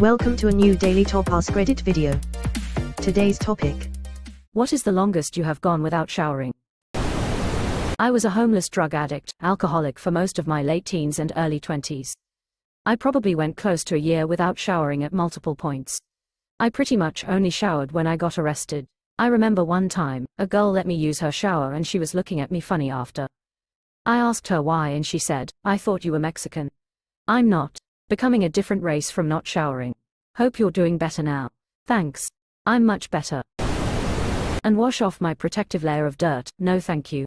Welcome to a new Daily Top Askreddit video. Today's topic: what is the longest you have gone without showering? I was a homeless drug addict, alcoholic for most of my late teens and early 20s. I probably went close to a year without showering at multiple points. I pretty much only showered when I got arrested. I remember one time, a girl let me use her shower and she was looking at me funny after. I asked her why and she said, "I thought you were Mexican." I'm not. Becoming a different race from not showering. Hope you're doing better now. Thanks. I'm much better. And wash off my protective layer of dirt, no thank you.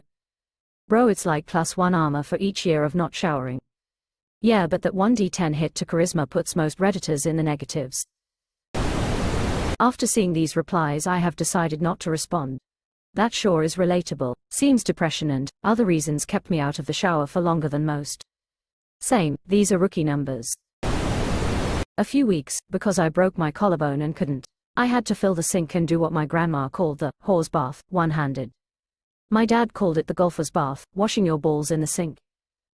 Bro, it's like +1 armor for each year of not showering. Yeah, but that 1d10 hit to charisma puts most Redditors in the negatives. After seeing these replies, I have decided not to respond. That sure is relatable. Seems depression and other reasons kept me out of the shower for longer than most. Same, these are rookie numbers. A few weeks, because I broke my collarbone and couldn't. I had to fill the sink and do what my grandma called the whore's bath, one-handed. My dad called it the golfer's bath, washing your balls in the sink.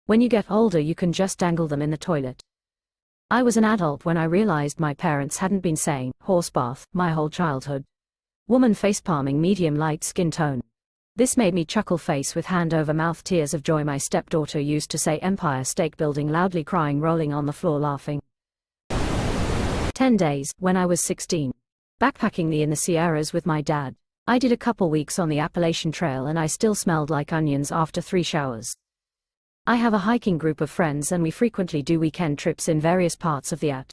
When you get older you can just dangle them in the toilet. I was an adult when I realized my parents hadn't been saying horse bath my whole childhood. Woman facepalming, medium light skin tone. This made me chuckle, face with hand over mouth, tears of joy. My stepdaughter used to say Empire State Building, loudly crying, rolling on the floor laughing. 10 days, when I was 16. Backpacking in the Sierras with my dad. I did a couple weeks on the Appalachian Trail and I still smelled like onions after 3 showers. I have a hiking group of friends and we frequently do weekend trips in various parts of the AT.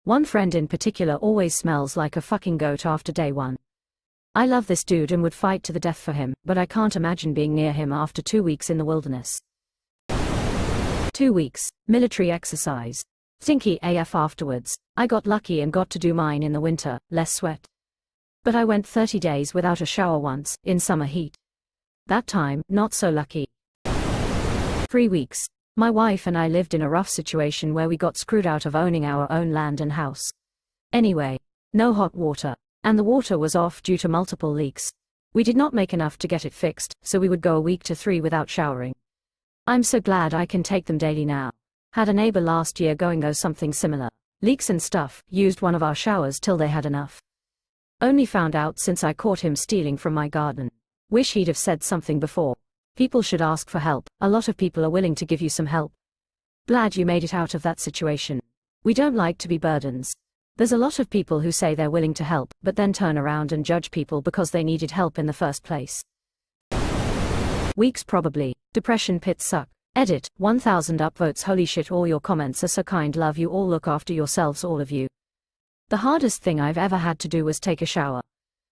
One friend in particular always smells like a fucking goat after day 1. I love this dude and would fight to the death for him, but I can't imagine being near him after 2 weeks in the wilderness. 2 weeks, military exercise. Stinky AF afterwards. I got lucky and got to do mine in the winter, less sweat. But I went 30 days without a shower once, in summer heat. That time, not so lucky. 3 weeks. My wife and I lived in a rough situation where we got screwed out of owning our own land and house. Anyway, no hot water. And the water was off due to multiple leaks. We did not make enough to get it fixed, so we would go a week to 3 without showering. I'm so glad I can take them daily now. Had a neighbor last year going though something similar. Leaks and stuff, used one of our showers till they had enough. Only found out since I caught him stealing from my garden. Wish he'd have said something before. People should ask for help. A lot of people are willing to give you some help. Glad you made it out of that situation. We don't like to be burdens. There's a lot of people who say they're willing to help, but then turn around and judge people because they needed help in the first place. Weeks probably. Depression pits suck. Edit, 1000 upvotes. Holy shit, all your comments are so kind. Love you all. Look after yourselves, all of you. The hardest thing I've ever had to do was take a shower.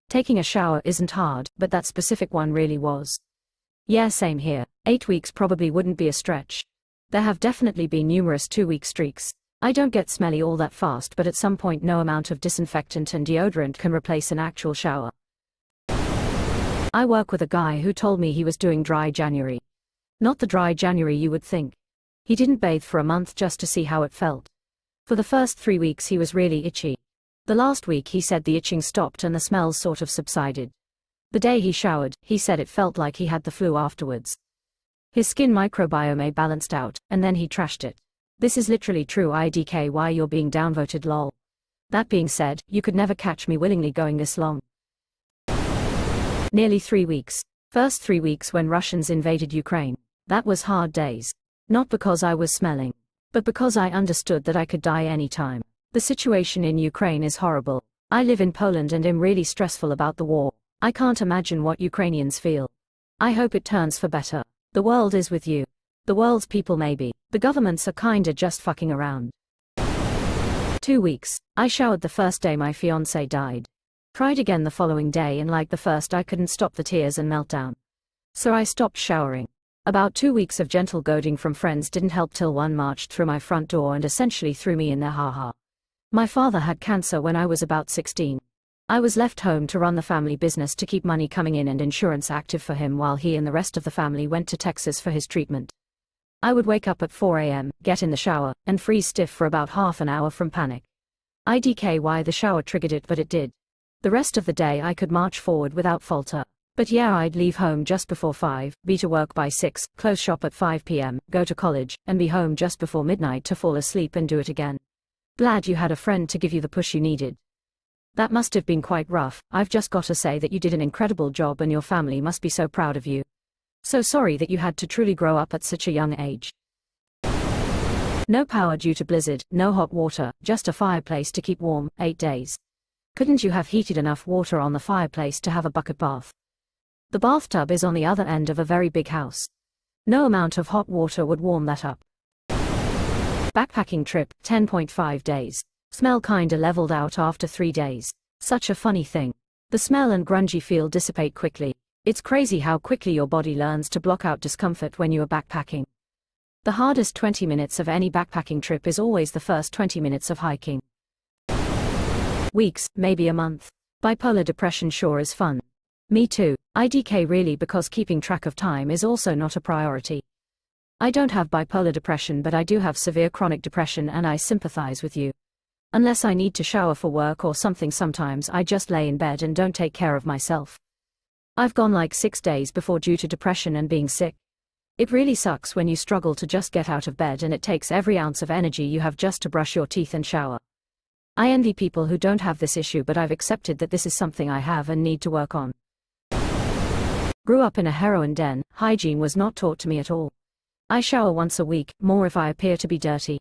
Taking a shower isn't hard, but that specific one really was. Yeah, same here. 8 weeks probably wouldn't be a stretch. There have definitely been numerous 2-week streaks. I don't get smelly all that fast, but at some point no amount of disinfectant and deodorant can replace an actual shower. I work with a guy who told me he was doing dry January. Not the dry January you would think. He didn't bathe for a month just to see how it felt. For the first 3 weeks he was really itchy. The last week he said the itching stopped and the smells sort of subsided. The day he showered, he said it felt like he had the flu afterwards. His skin microbiome balanced out, and then he trashed it. This is literally true. IDK, why you're being downvoted, lol. That being said, you could never catch me willingly going this long. Nearly 3 weeks. First 3 weeks when Russians invaded Ukraine. That was hard days. Not because I was smelling, but because I understood that I could die anytime. The situation in Ukraine is horrible. I live in Poland and am really stressful about the war. I can't imagine what Ukrainians feel. I hope it turns for better. The world is with you. The world's people maybe. The governments are kinda just fucking around. 2 weeks. I showered the first day my fiancé died. Cried again the following day and like the first I couldn't stop the tears and meltdown. So I stopped showering. About 2 weeks of gentle goading from friends didn't help till one marched through my front door and essentially threw me in there, haha. My father had cancer when I was about 16. I was left home to run the family business to keep money coming in and insurance active for him while he and the rest of the family went to Texas for his treatment. I would wake up at 4 a.m., get in the shower, and freeze stiff for about half an hour from panic. IDK why the shower triggered it, but it did. The rest of the day I could march forward without falter. But yeah, I'd leave home just before 5, be to work by 6, close shop at 5 p.m., go to college, and be home just before midnight to fall asleep and do it again. Glad you had a friend to give you the push you needed. That must have been quite rough. I've just got to say that you did an incredible job and your family must be so proud of you. So sorry that you had to truly grow up at such a young age. No power due to blizzard, no hot water, just a fireplace to keep warm, 8 days. Couldn't you have heated enough water on the fireplace to have a bucket bath? The bathtub is on the other end of a very big house. No amount of hot water would warm that up. Backpacking trip, 10.5 days. Smell kinda leveled out after 3 days. Such a funny thing. The smell and grungy feel dissipate quickly. It's crazy how quickly your body learns to block out discomfort when you are backpacking. The hardest 20 minutes of any backpacking trip is always the first 20 minutes of hiking. Weeks, maybe a month. Bipolar depression sure is fun. Me too. IDK really, because keeping track of time is also not a priority. I don't have bipolar depression, but I do have severe chronic depression and I sympathize with you. Unless I need to shower for work or something, sometimes I just lay in bed and don't take care of myself. I've gone like 6 days before due to depression and being sick. It really sucks when you struggle to just get out of bed and it takes every ounce of energy you have just to brush your teeth and shower. I envy people who don't have this issue, but I've accepted that this is something I have and need to work on. Grew up in a heroin den, hygiene was not taught to me at all. I shower once a week, more if I appear to be dirty.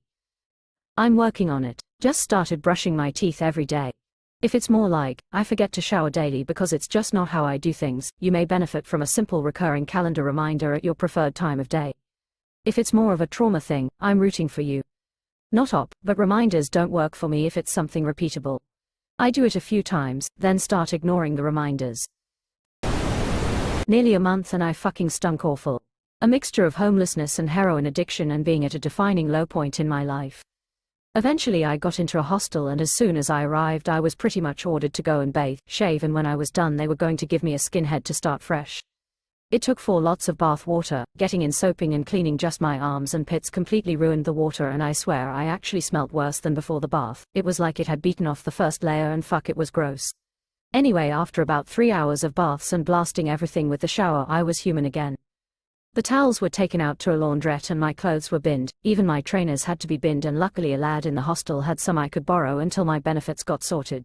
I'm working on it. Just started brushing my teeth every day. If it's more like, I forget to shower daily because it's just not how I do things, you may benefit from a simple recurring calendar reminder at your preferred time of day. If it's more of a trauma thing, I'm rooting for you. Not op, but reminders don't work for me if it's something repeatable. I do it a few times, then start ignoring the reminders. Nearly a month and I fucking stunk awful. A mixture of homelessness and heroin addiction and being at a defining low point in my life. Eventually I got into a hostel and as soon as I arrived I was pretty much ordered to go and bathe, shave, and when I was done they were going to give me a skinhead to start fresh. It took 4 lots of bath water, getting in soaping and cleaning just my arms and pits completely ruined the water, and I swear I actually smelt worse than before the bath. It was like it had beaten off the first layer and fuck, it was gross. Anyway, after about 3 hours of baths and blasting everything with the shower, I was human again. The towels were taken out to a laundrette and my clothes were binned, even my trainers had to be binned, and luckily a lad in the hostel had some I could borrow until my benefits got sorted.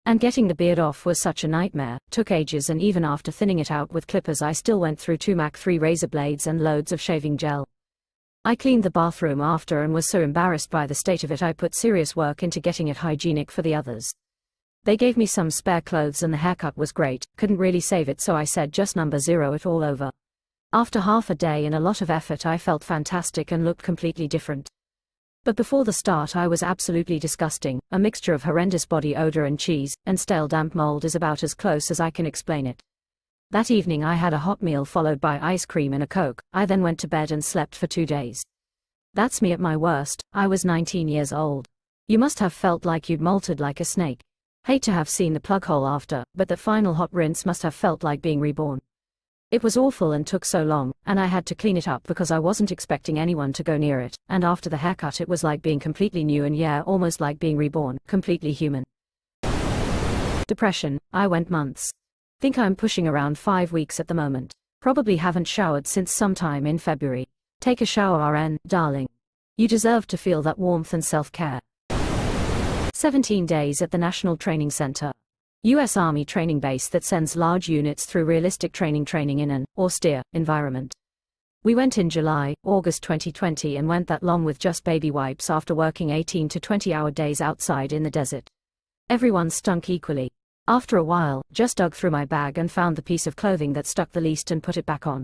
And getting the beard off was such a nightmare, took ages, and even after thinning it out with clippers I still went through 2 Mach 3 razor blades and loads of shaving gel. I cleaned the bathroom after and was so embarrassed by the state of it I put serious work into getting it hygienic for the others. They gave me some spare clothes and the haircut was great, couldn't really save it, so I said just number 0 it all over. After half a day and a lot of effort I felt fantastic and looked completely different. But before the start I was absolutely disgusting, a mixture of horrendous body odor and cheese, and stale damp mold is about as close as I can explain it. That evening I had a hot meal followed by ice cream and a Coke. I then went to bed and slept for 2 days. That's me at my worst. I was 19 years old. You must have felt like you'd molted like a snake. Hate to have seen the plug hole after, but that final hot rinse must have felt like being reborn. It was awful and took so long, and I had to clean it up because I wasn't expecting anyone to go near it, and after the haircut it was like being completely new and yeah, almost like being reborn, completely human. Depression, I went months. Think I'm pushing around 5 weeks at the moment. Probably haven't showered since sometime in February. Take a shower RN, darling. You deserve to feel that warmth and self-care. 17 days at the National Training Center. U.S. Army training base that sends large units through realistic training in an austere environment. We went in July, August 2020 and went that long with just baby wipes after working 18 to 20-hour days outside in the desert. Everyone stunk equally. After a while, just dug through my bag and found the piece of clothing that stuck the least and put it back on.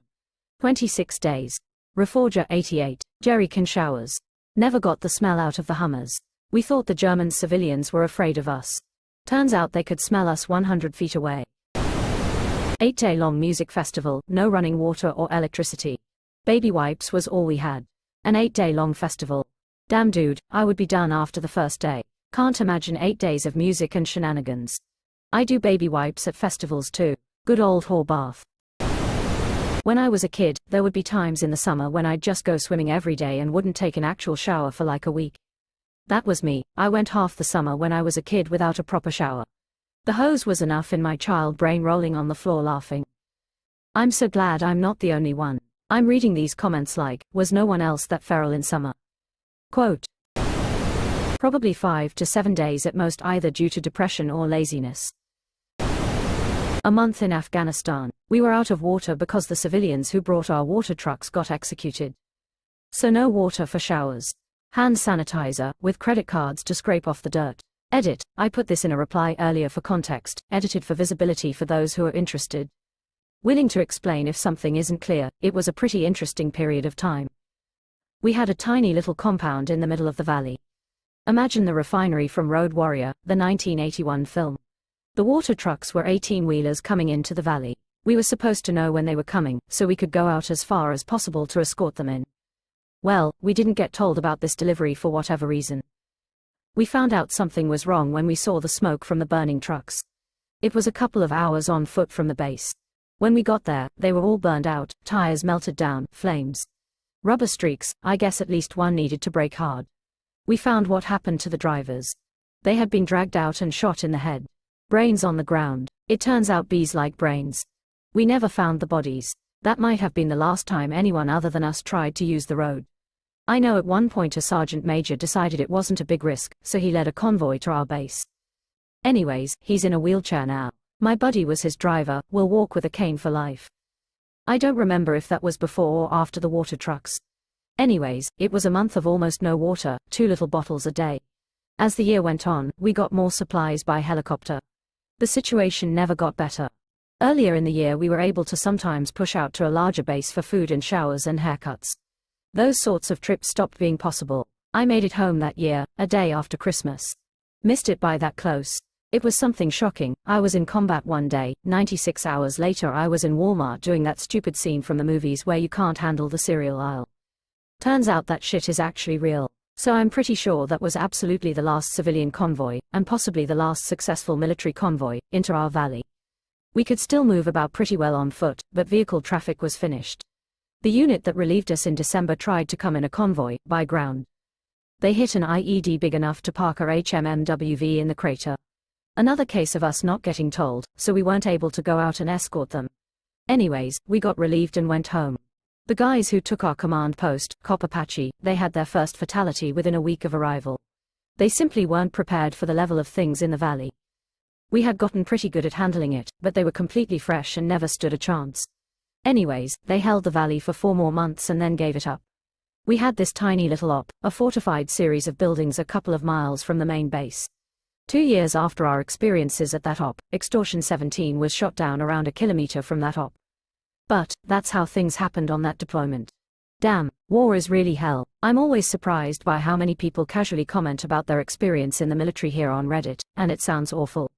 26 days. Reforger 88, jerrycan showers. Never got the smell out of the Hummers. We thought the German civilians were afraid of us. Turns out they could smell us 100 feet away. 8-day-long music festival, no running water or electricity. Baby wipes was all we had. An 8-day-long festival. Damn dude, I would be done after the first day. Can't imagine 8 days of music and shenanigans. I do baby wipes at festivals too. Good old hall bath. When I was a kid, there would be times in the summer when I'd just go swimming every day and wouldn't take an actual shower for like a week. That was me. I went half the summer when I was a kid without a proper shower. The hose was enough in my child brain rolling on the floor laughing. I'm so glad I'm not the only one. I'm reading these comments like, was no one else that feral in summer? Quote. Probably 5 to 7 days at most, either due to depression or laziness. A month in Afghanistan. We were out of water because the civilians who brought our water trucks got executed. So no water for showers. Hand sanitizer, with credit cards to scrape off the dirt. Edit, I put this in a reply earlier for context, edited for visibility for those who are interested. Willing to explain if something isn't clear. It was a pretty interesting period of time. We had a tiny little compound in the middle of the valley. Imagine the refinery from Road Warrior, the 1981 film. The water trucks were 18-wheelers coming into the valley. We were supposed to know when they were coming, so we could go out as far as possible to escort them in. Well, we didn't get told about this delivery for whatever reason. We found out something was wrong when we saw the smoke from the burning trucks. It was a couple of hours on foot from the base. When we got there, they were all burned out, tires melted down, flames. Rubber streaks, I guess at least one needed to brake hard. We found what happened to the drivers. They had been dragged out and shot in the head. Brains on the ground. It turns out bees like brains. We never found the bodies. That might have been the last time anyone other than us tried to use the road. I know at one point a sergeant major decided it wasn't a big risk, so he led a convoy to our base. Anyways, he's in a wheelchair now. My buddy was his driver, will walk with a cane for life. I don't remember if that was before or after the water trucks. Anyways, it was a month of almost no water, 2 little bottles a day. As the year went on, we got more supplies by helicopter. The situation never got better. Earlier in the year we were able to sometimes push out to a larger base for food and showers and haircuts. Those sorts of trips stopped being possible. I made it home that year, a day after Christmas. Missed it by that close. It was something shocking. I was in combat one day, 96 hours later I was in Walmart doing that stupid scene from the movies where you can't handle the cereal aisle. Turns out that shit is actually real. So I'm pretty sure that was absolutely the last civilian convoy, and possibly the last successful military convoy, into our valley. We could still move about pretty well on foot, but vehicle traffic was finished. The unit that relieved us in December tried to come in a convoy, by ground. They hit an IED big enough to park our HMMWV in the crater. Another case of us not getting told, so we weren't able to go out and escort them. Anyways, we got relieved and went home. The guys who took our command post, Cop Apache, they had their first fatality within a week of arrival. They simply weren't prepared for the level of things in the valley. We had gotten pretty good at handling it, but they were completely fresh and never stood a chance. Anyways, they held the valley for 4 more months and then gave it up. We had this tiny little op, a fortified series of buildings a couple of miles from the main base. 2 years after our experiences at that op, Extortion 17 was shot down around a kilometer from that op. But, that's how things happened on that deployment. Damn, war is really hell. I'm always surprised by how many people casually comment about their experience in the military here on Reddit, and it sounds awful.